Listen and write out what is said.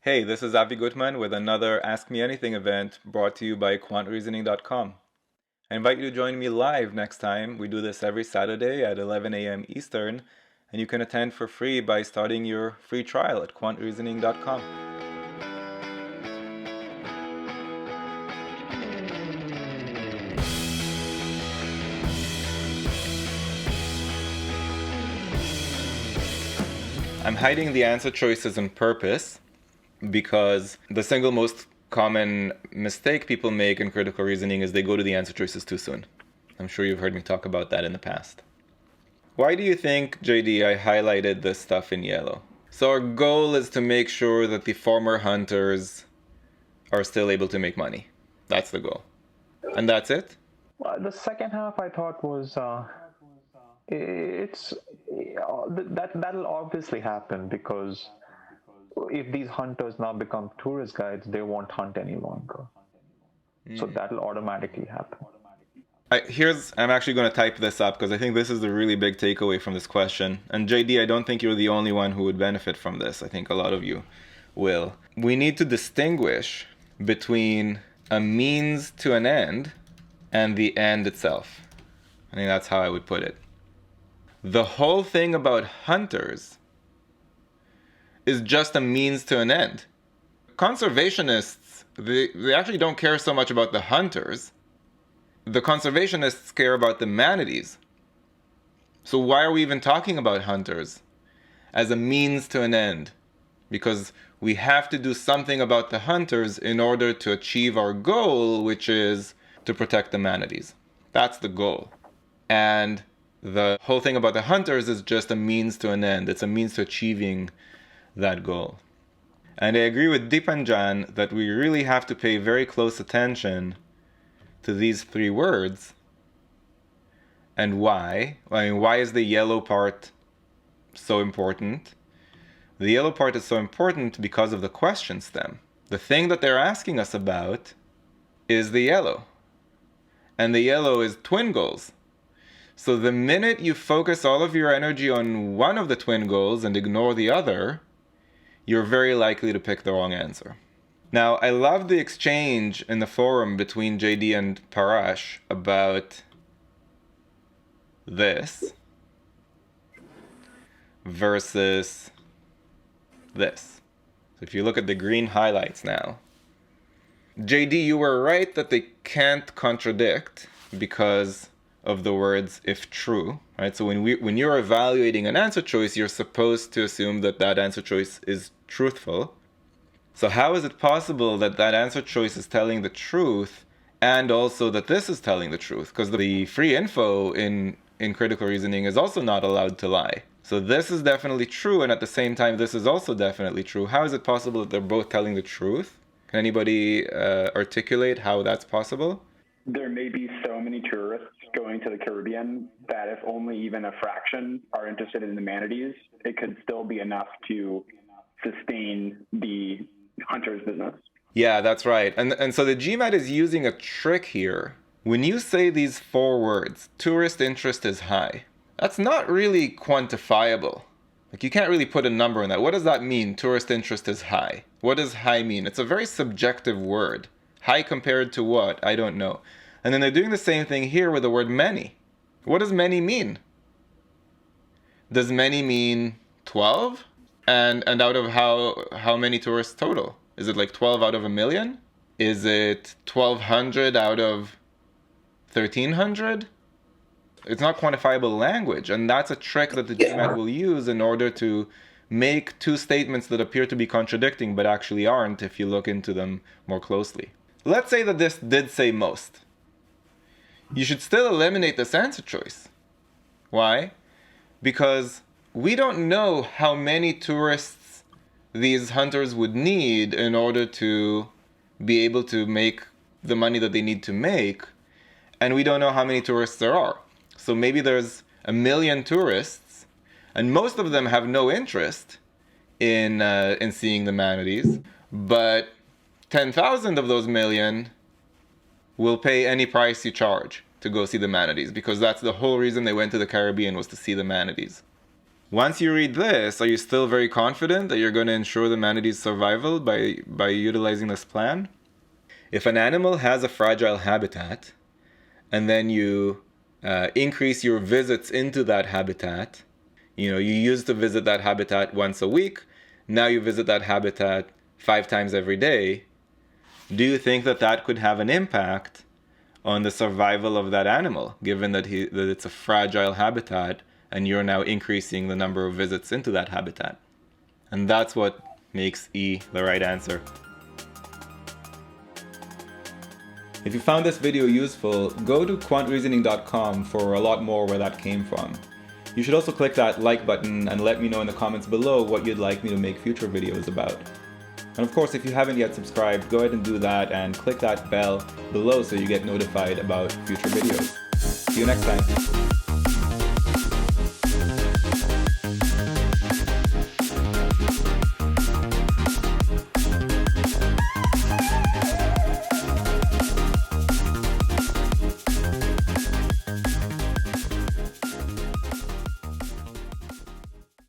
Hey, this is Avi Gutman with another Ask Me Anything event brought to you by quantreasoning.com. I invite you to join me live next time. We do this every Saturday at 11 a.m. Eastern, and you can attend for free by starting your free trial at quantreasoning.com. I'm hiding the answer choices on purpose because the single most common mistake people make in critical reasoning is they go to the answer choices too soon. I'm sure you've heard me talk about that in the past. Why do you think, JD, I highlighted this stuff in yellow? So our goal is to make sure that the former hunters are still able to make money. That's the goal. And that's it? Well, the second half I thought was that'll obviously happen because if these hunters now become tourist guides, they won't hunt any longer. So that'll automatically happen. I'm actually going to type this up because I think this is the really big takeaway from this question. And JD, I don't think you're the only one who would benefit from this. I think a lot of you will. We need to distinguish between a means to an end and the end itself. I think that's how I would put it. The whole thing about hunters is just a means to an end. Conservationists, they actually don't care so much about the hunters. The conservationists care about the manatees. So why are we even talking about hunters as a means to an end? Because we have to do something about the hunters in order to achieve our goal, which is to protect the manatees. That's the goal. And the whole thing about the hunters is just a means to an end. It's a means to achieving that goal. And I agree with Dipanjan that we really have to pay very close attention to these three words. And why? Why is the yellow part so important? The yellow part is so important because of the question stem. The thing that they're asking us about is the yellow. And the yellow is twin goals. So the minute you focus all of your energy on one of the twin goals and ignore the other, you're very likely to pick the wrong answer. Now, I love the exchange in the forum between JD and Parash about this versus this. So if you look at the green highlights now, JD, you were right that they can't contradict because of the words if true, right? So when you're evaluating an answer choice, you're supposed to assume that that answer choice is truthful. So how is it possible that that answer choice is telling the truth and also that this is telling the truth? Because the free info in critical reasoning is also not allowed to lie. So this is definitely true, and at the same time, this is also definitely true. How is it possible that they're both telling the truth? Can anybody articulate how that's possible? There may be so many tourists going to the Caribbean that if only even a fraction are interested in the manatees, it could still be enough to sustain the hunter's business. Yeah, that's right. And so the GMAT is using a trick here. When you say these four words, tourist interest is high, that's not really quantifiable. Like, you can't really put a number on that. What does that mean, tourist interest is high? What does high mean? It's a very subjective word. High compared to what? I don't know. And then they're doing the same thing here with the word many. What does many mean? Does many mean 12? And out of how many tourists total? Is it like 12 out of a million? Is it 1,200 out of 1,300? It's not quantifiable language, and that's a trick that the GMAT will use in order to make two statements that appear to be contradicting but actually aren't if you look into them more closely. Let's say that this did say most. You should still eliminate this answer choice. Why? Because we don't know how many tourists these hunters would need in order to be able to make the money that they need to make, and we don't know how many tourists there are. So maybe there's 1 million tourists, and most of them have no interest in seeing the manatees, but 10,000 of those million will pay any price you charge to go see the manatees, because that's the whole reason they went to the Caribbean, was to see the manatees. Once you read this, are you still very confident that you're going to ensure the manatee's survival by utilizing this plan? If an animal has a fragile habitat, and then you increase your visits into that habitat, you used to visit that habitat once a week, now you visit that habitat 5 times every day, do you think that that could have an impact on the survival of that animal, given that it's a fragile habitat and you're now increasing the number of visits into that habitat? And that's what makes E the right answer. If you found this video useful, go to quantreasoning.com for a lot more where that came from. You should also click that like button and let me know in the comments below what you'd like me to make future videos about. And of course, if you haven't yet subscribed, go ahead and do that and click that bell below so you get notified about future videos. See you next time.